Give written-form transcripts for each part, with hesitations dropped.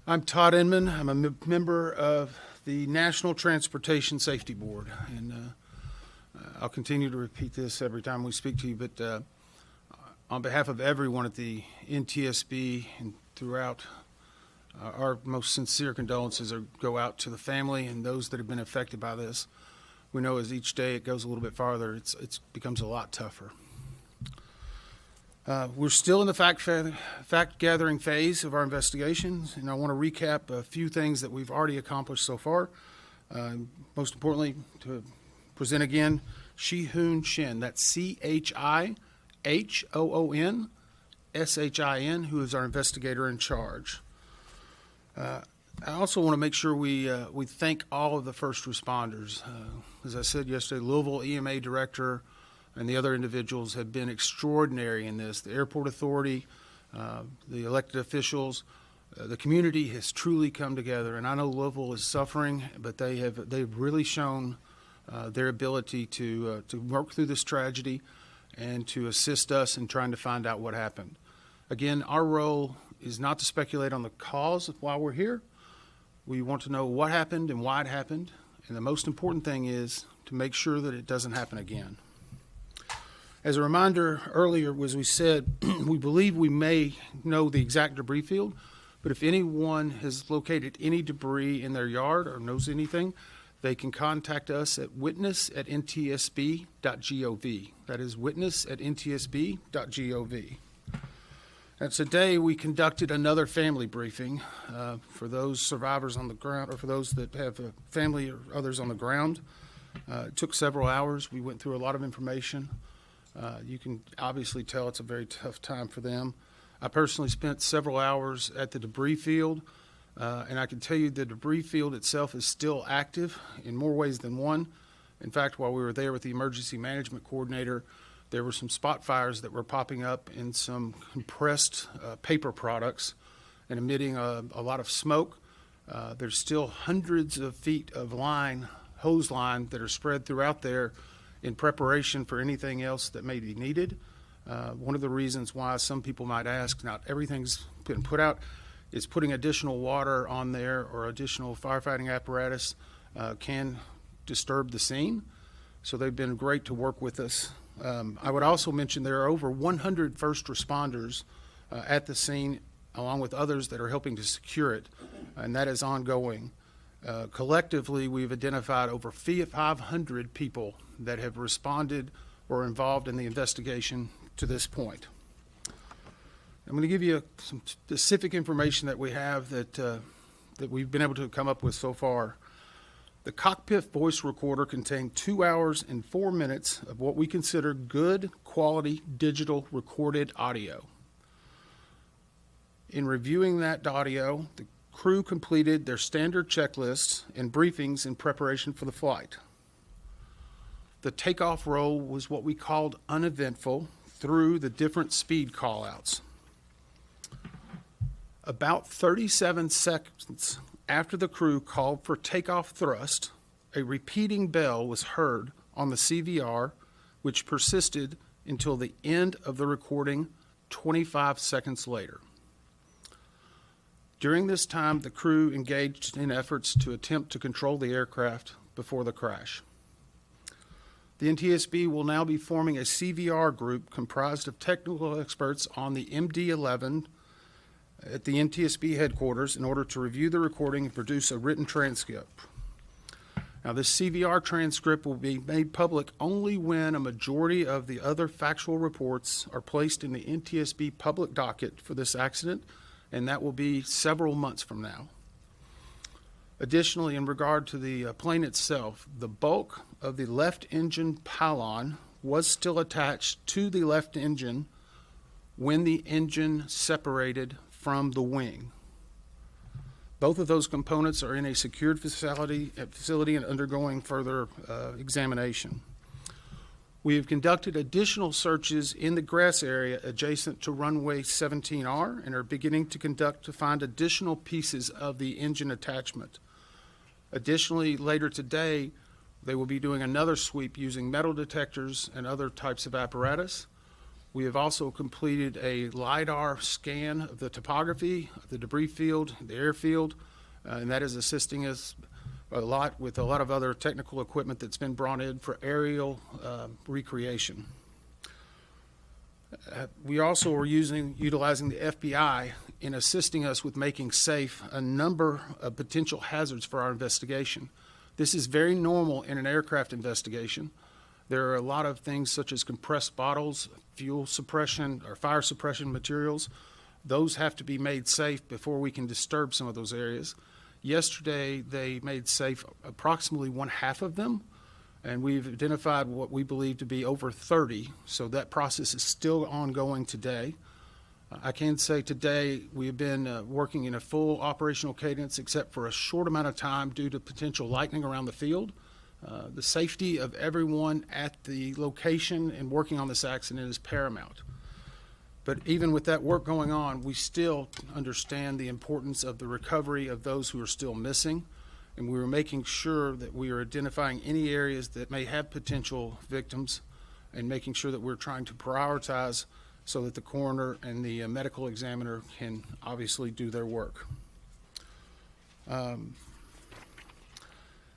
I'm Todd Inman. I'm a member of the National Transportation Safety Board, and I'll continue to repeat this every time we speak to you, but on behalf of everyone at the NTSB and throughout, our most sincere condolences go out to the family and those that have been affected by this. We know as each day it goes a little bit farther, it becomes a lot tougher. We're still in the fact-gathering phase of our investigations, and I want to recap a few things that we've already accomplished so far. Most importantly, to present again Chi-Hoon Shin, that's C-H-I-H-O-O-N-S-H-I-N, who is our investigator in charge. I also want to make sure we thank all of the first responders. As I said yesterday, Louisville EMA director and the other individuals have been extraordinary in this. The airport authority, the elected officials, the community has truly come together. And I know Louisville is suffering, but they've really shown their ability to work through this tragedy and to assist us in trying to find out what happened. Again, our role is not to speculate on the cause of why we're here. We want to know what happened and why it happened. And the most important thing is to make sure that it doesn't happen again. As a reminder, earlier, as we said, we believe we may know the exact debris field, but if anyone has located any debris in their yard or knows anything, they can contact us at witness@ntsb.gov. That is witness@ntsb.gov. And today we conducted another family briefing for those survivors on the ground, or for those that have a family or others on the ground. It took several hours. We went through a lot of information. You can obviously tell it's a very tough time for them. I personally spent several hours at the debris field, and I can tell you the debris field itself is still active in more ways than one. In fact, while we were there with the emergency management coordinator, there were some spot fires that were popping up in some compressed paper products and emitting a lot of smoke. There's still hundreds of feet of hose line that are spread throughout there in preparation for anything else that may be needed. One of the reasons why some people might ask, not everything's been put out, is putting additional water on there or additional firefighting apparatus can disturb the scene. So they've been great to work with us. I would also mention there are over 100 first responders at the scene, along with others that are helping to secure it, and that is ongoing. Collectively, we've identified over 500 people that have responded or involved in the investigation to this point. I'm going to give you some specific information that we have that we've been able to come up with so far. The cockpit voice recorder contained 2 hours and 4 minutes of what we consider good quality digital recorded audio. In reviewing that audio, the crew completed their standard checklists and briefings in preparation for the flight. The takeoff roll was what we called uneventful through the different speed callouts. About 37 seconds after the crew called for takeoff thrust, a repeating bell was heard on the CVR, which persisted until the end of the recording 25 seconds later. During this time, the crew engaged in efforts to attempt to control the aircraft before the crash. The NTSB will now be forming a CVR group comprised of technical experts on the MD-11 at the NTSB headquarters in order to review the recording and produce a written transcript. Now, this CVR transcript will be made public only when a majority of the other factual reports are placed in the NTSB public docket for this accident, and that will be several months from now. Additionally, in regard to the plane itself, the bulk of the left engine pylon was still attached to the left engine when the engine separated from the wing. Both of those components are in a secured facility and undergoing further examination. We have conducted additional searches in the grass area adjacent to runway 17R and are beginning to find additional pieces of the engine attachment. Additionally, later today, they will be doing another sweep using metal detectors and other types of apparatus. We have also completed a LiDAR scan of the topography, of the debris field, the airfield, and that is assisting us a lot with a lot of other technical equipment that's been brought in for aerial recreation. We also are utilizing the FBI in assisting us with making safe a number of potential hazards for our investigation. This is very normal in an aircraft investigation. There are a lot of things such as compressed bottles, fuel suppression, or fire suppression materials. Those have to be made safe before we can disturb some of those areas. Yesterday, they made safe approximately 1/2 of them, and we've identified what we believe to be over 30, so that process is still ongoing today. I can say today we have been working in a full operational cadence except for a short amount of time due to potential lightning around the field. The safety of everyone at the location and working on this accident is paramount. But even with that work going on, we still understand the importance of the recovery of those who are still missing, and we are making sure that we are identifying any areas that may have potential victims and making sure that we're trying to prioritize so that the coroner and the medical examiner can obviously do their work.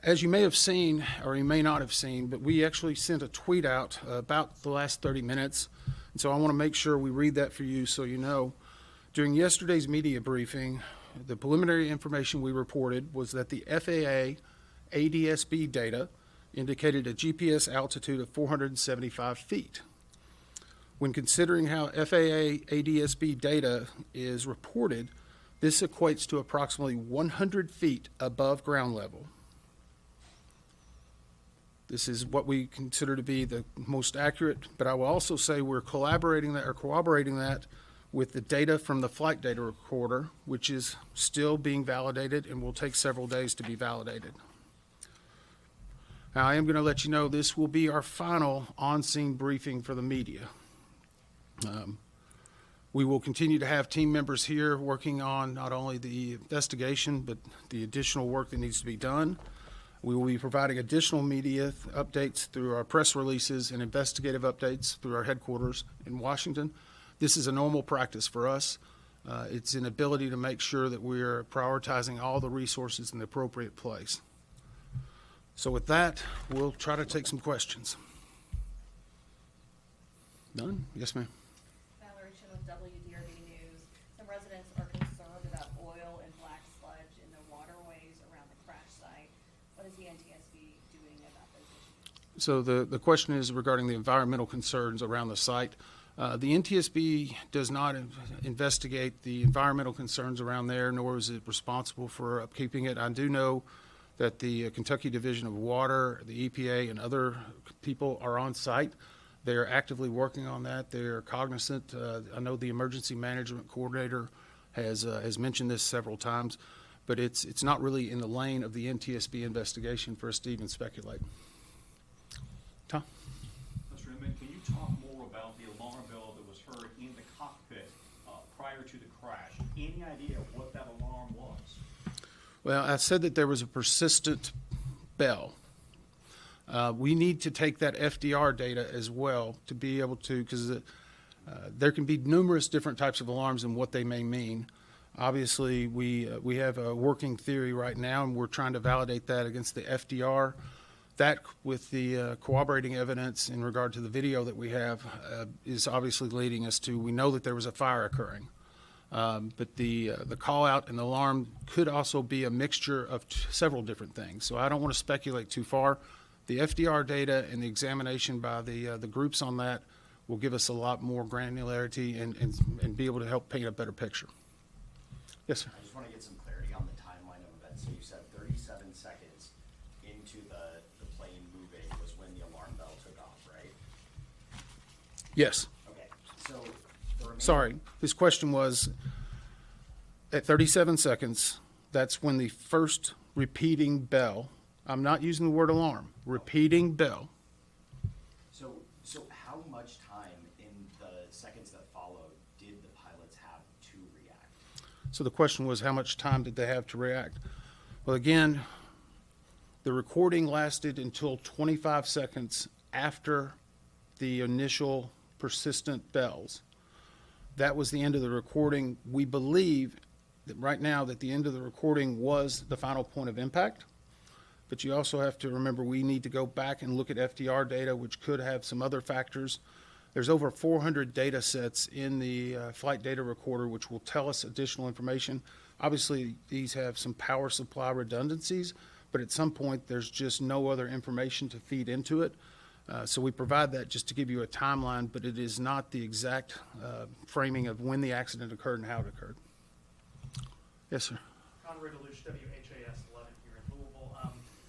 As you may have seen, or you may not have seen, but we actually sent a tweet out about the last 30 minutes, and so I want to make sure we read that for you so you know. During yesterday's media briefing, the preliminary information we reported was that the FAA ADSB data indicated a GPS altitude of 475 feet. When considering how FAA ADSB data is reported, this equates to approximately 100 feet above ground level. This is what we consider to be the most accurate, but I will also say we're corroborating that with the data from the flight data recorder, which is still being validated and will take several days to be validated. Now, I am going to let you know this will be our final on-scene briefing for the media. We will continue to have team members here working on not only the investigation, but the additional work that needs to be done. We will be providing additional media updates through our press releases and investigative updates through our headquarters in Washington. This is a normal practice for us. It's an ability to make sure that we are prioritizing all the resources in the appropriate place. So with that, we'll try to take some questions. None? Yes, ma'am. With WDRB News, some residents are concerned about oil and black sludge in the waterways around the crash site. What is the NTSB doing about those issues? So the question is regarding the environmental concerns around the site. The NTSB does not investigate the environmental concerns around there, nor is it responsible for upkeeping it. I do know that the Kentucky Division of Water, the EPA, and other people are on site. They are actively working on that. They are cognizant. I know the emergency management coordinator has mentioned this several times, but it's not really in the lane of the NTSB investigation for us to even speculate. Tom? Mr. Inman, can you talk more about the alarm bell that was heard in the cockpit prior to the crash? Any idea what that alarm was? Well, I said that there was a persistent bell. We need to take that FDR data as well to be able to, because there can be numerous different types of alarms and what they may mean. Obviously, we have a working theory right now, and we're trying to validate that against the FDR. That, with the corroborating evidence in regard to the video that we have, is obviously leading us to, we know that there was a fire occurring. But the call out and the alarm could also be a mixture of several different things. So I don't want to speculate too far. The FDR data and the examination by the groups on that will give us a lot more granularity and be able to help paint a better picture. Yes, sir. I just want to get some clarity on the timeline of events. So you said 37 seconds into the plane moving was when the alarm bell took off, right? Yes. Okay. So the remaining... Sorry. His question was, at 37 seconds, that's when the first repeating bell, I'm not using the word alarm, repeating bell. So how much time in the seconds that followed did the pilots have to react? So the question was, how much time did they have to react? Well, again, the recording lasted until 25 seconds after the initial persistent bells. That was the end of the recording. We believe that right now that the end of the recording was the final point of impact. But you also have to remember we need to go back and look at FDR data, which could have some other factors. There's over 400 data sets in the flight data recorder, which will tell us additional information. Obviously, these have some power supply redundancies, but at some point, there's just no other information to feed into it. So we provide that just to give you a timeline, but it is not the exact framing of when the accident occurred and how it occurred. Yes, sir. Conrad Alush, WHAS 11 here in Louisville.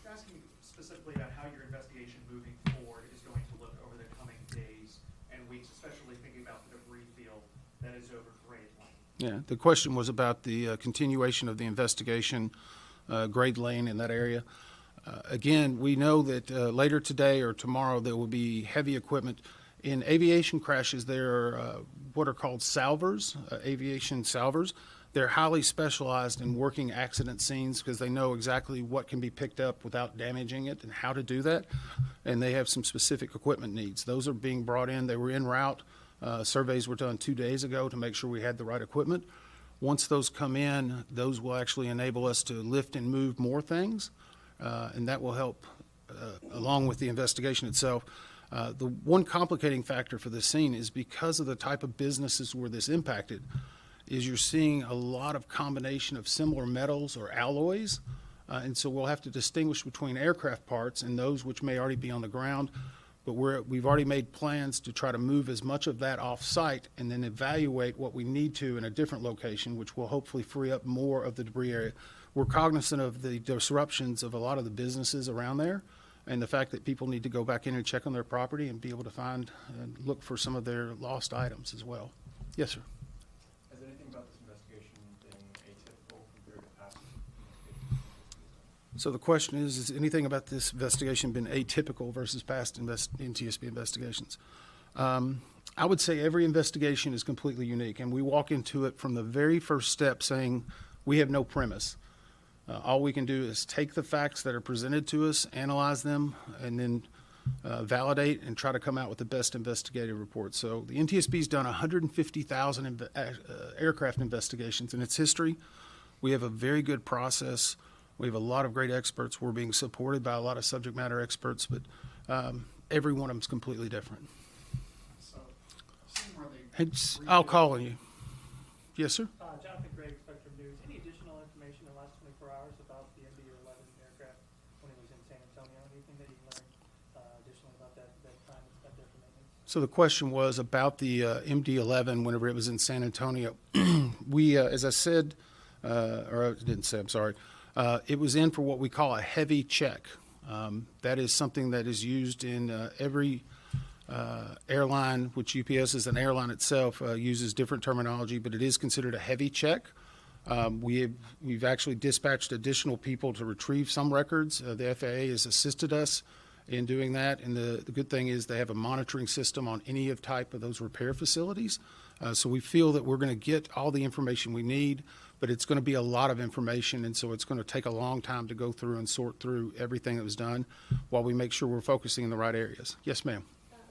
You're asking specifically about how your investigation moving forward is going to look over the coming days and weeks, especially thinking about the debris field that is over Grade Lane. Yeah, the question was about the continuation of the investigation, Grade Lane in that area. Again, we know that later today or tomorrow there will be heavy equipment. In aviation crashes, there are what are called salvers, aviation salvers. They're highly specialized in working accident scenes because they know exactly what can be picked up without damaging it and how to do that. And they have some specific equipment needs. Those are being brought in. They were en route. Surveys were done 2 days ago to make sure we had the right equipment. Once those come in, those will actually enable us to lift and move more things. And that will help along with the investigation itself. The one complicating factor for this scene is because of the type of businesses where this impacted is you're seeing a lot of combination of similar metals or alloys. And so we'll have to distinguish between aircraft parts and those which may already be on the ground. But we've already made plans to try to move as much of that off-site and then evaluate what we need to in a different location, which will hopefully free up more of the debris area. We're cognizant of the disruptions of a lot of the businesses around there and the fact that people need to go back in and check on their property and be able to find and look for some of their lost items as well. Yes, sir. Has anything about this investigation been atypical compared to past investigations? So the question is anything about this investigation been atypical versus past NTSB investigations? I would say every investigation is completely unique, and we walk into it from the very first step saying we have no premise. All we can do is take the facts that are presented to us, analyze them, and then validate and try to come out with the best investigative report. So the NTSB's done 150,000 aircraft investigations in its history. We have a very good process. We have a lot of great experts. We're being supported by a lot of subject matter experts, but every one of them is completely different. So, similarly, I'll call on you. Yes, sir. Jonathan Gregg, Spectrum News. Any additional information in the last 24 hours about the MD-11 aircraft when it was in San Antonio? Anything that you learned additionally about that time it's got there for maintenance? So the question was about the MD-11 whenever it was in San Antonio. We, as I said, or I didn't say, I'm sorry, it was in for what we call a heavy check. That is something that is used in every airline, which UPS is an airline itself, uses different terminology, but it is considered a heavy check. We've actually dispatched additional people to retrieve some records. The FAA has assisted us in doing that, and the good thing is they have a monitoring system on any of type of those repair facilities. So we feel that we're going to get all the information we need, but it's going to be a lot of information, and so it's going to take a long time to go through and sort through everything that was done while we make sure we're focusing in the right areas. Yes, ma'am.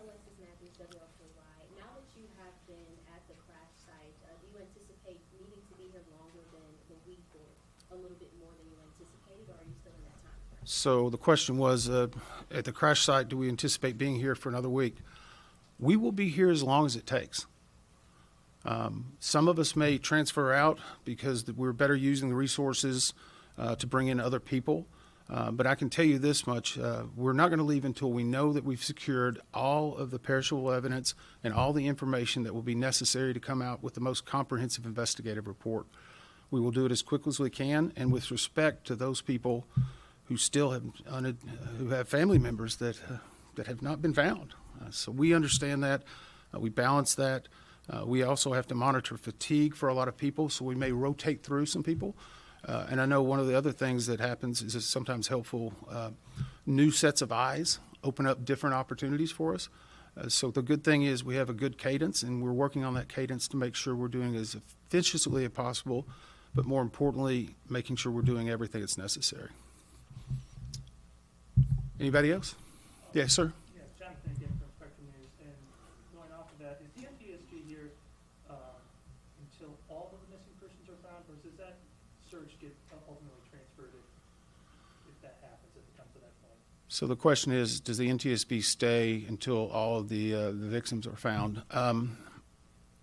Alexis Matthews, WLKY. Now that you have been at the crash site, do you anticipate needing to be here longer than the week or a little bit more than you anticipated, or are you still in that time frame? So the question was, at the crash site, do we anticipate being here for another week? We will be here as long as it takes. Some of us may transfer out because we're better using the resources to bring in other people. But I can tell you this much, we're not going to leave until we know that we've secured all of the perishable evidence and all the information that will be necessary to come out with the most comprehensive investigative report. We will do it as quickly as we can and with respect to those people who still have family members that have not been found. So we understand that. We balance that. We also have to monitor fatigue for a lot of people, so we may rotate through some people. And I know one of the other things that happens is it's sometimes helpful, new sets of eyes open up different opportunities for us. So the good thing is we have a good cadence, and we're working on that cadence to make sure we're doing as efficiently as possible, but more importantly, making sure we're doing everything that's necessary. Anybody else? Yes, sir. Yes, Jonathan again from Spectrum News. And going off of that, does that search get ultimately transferred if that happens, if it comes to that point? So the question is, does the NTSB stay until all of the victims are found?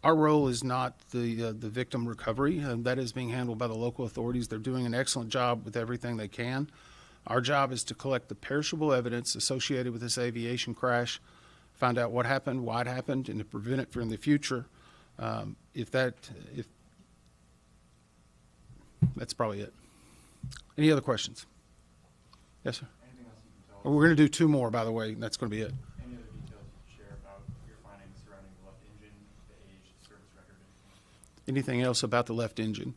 Our role is not the victim recovery. That is being handled by the local authorities. They're doing an excellent job with everything they can. Our job is to collect the perishable evidence associated with this aviation crash, find out what happened, why it happened, and to prevent it from the future. If that's probably it. Any other questions? Yes, sir. Anything else you can tell us? We're going to do two more, by the way, and that's going to be it. Any other details you can share about your findings surrounding the left engine, the age, the service record, Anything else about the left engine?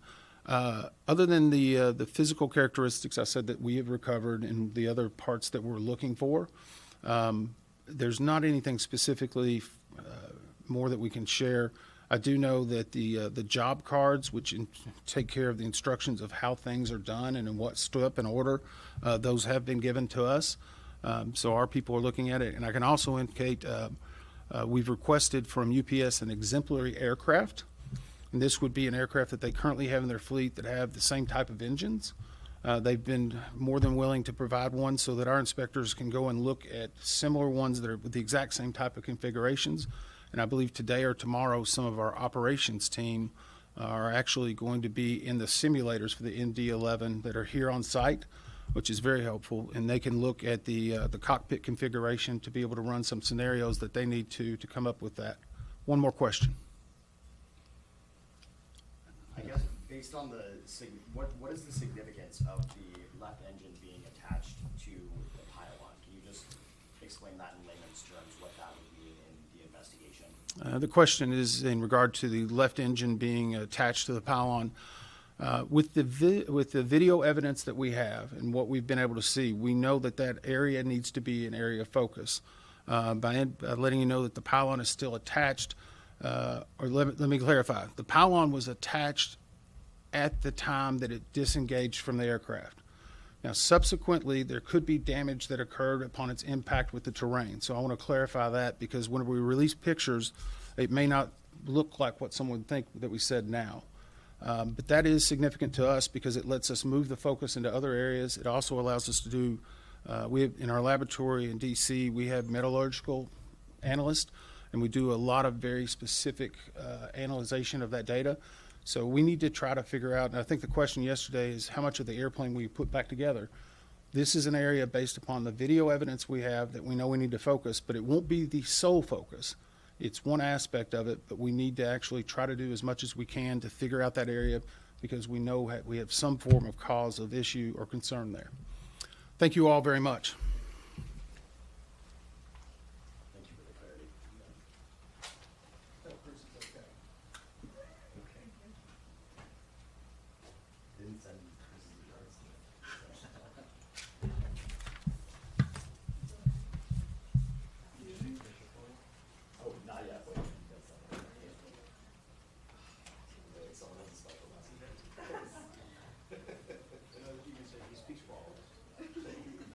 Other than the physical characteristics I said that we have recovered and the other parts that we're looking for, there's not anything specifically more that we can share. I do know that the job cards, which take care of the instructions of how things are done and in what step and order, those have been given to us. So our people are looking at it. And I can also indicate we've requested from UPS an exemplary aircraft. And this would be an aircraft that they currently have in their fleet that have the same type of engines. They've been more than willing to provide one so that our inspectors can go and look at similar ones that are with the exact same type of configurations. And I believe today or tomorrow, some of our operations team are actually going to be in the simulators for the MD-11 that are here on site, which is very helpful. And they can look at the cockpit configuration to be able to run some scenarios that they need to come up with that. One more question. I guess based on what is the significance of the left engine being attached to the pylon? Can you just explain that in layman's terms, what that would mean in the investigation? The question is in regard to the left engine being attached to the pylon. With the video evidence that we have and what we've been able to see, we know that that area needs to be an area of focus. By letting you know that the pylon is still attached, or let me clarify, the pylon was attached at the time that it disengaged from the aircraft. Now, subsequently, there could be damage that occurred upon its impact with the terrain. So I want to clarify that because when we release pictures, it may not look like what someone would think that we said now. But that is significant to us because it lets us move the focus into other areas. It also allows us to do, in our laboratory in DC, we have metallurgical analysts, and we do a lot of very specific analyzation of that data. So we need to try to figure out, and I think the question yesterday is how much of the airplane we put back together. This is an area based upon the video evidence we have that we know we need to focus, but it won't be the sole focus. It's one aspect of it, but we need to actually try to do as much as we can to figure out that area because we know we have some form of cause of issue or concern there. Thank you all very much.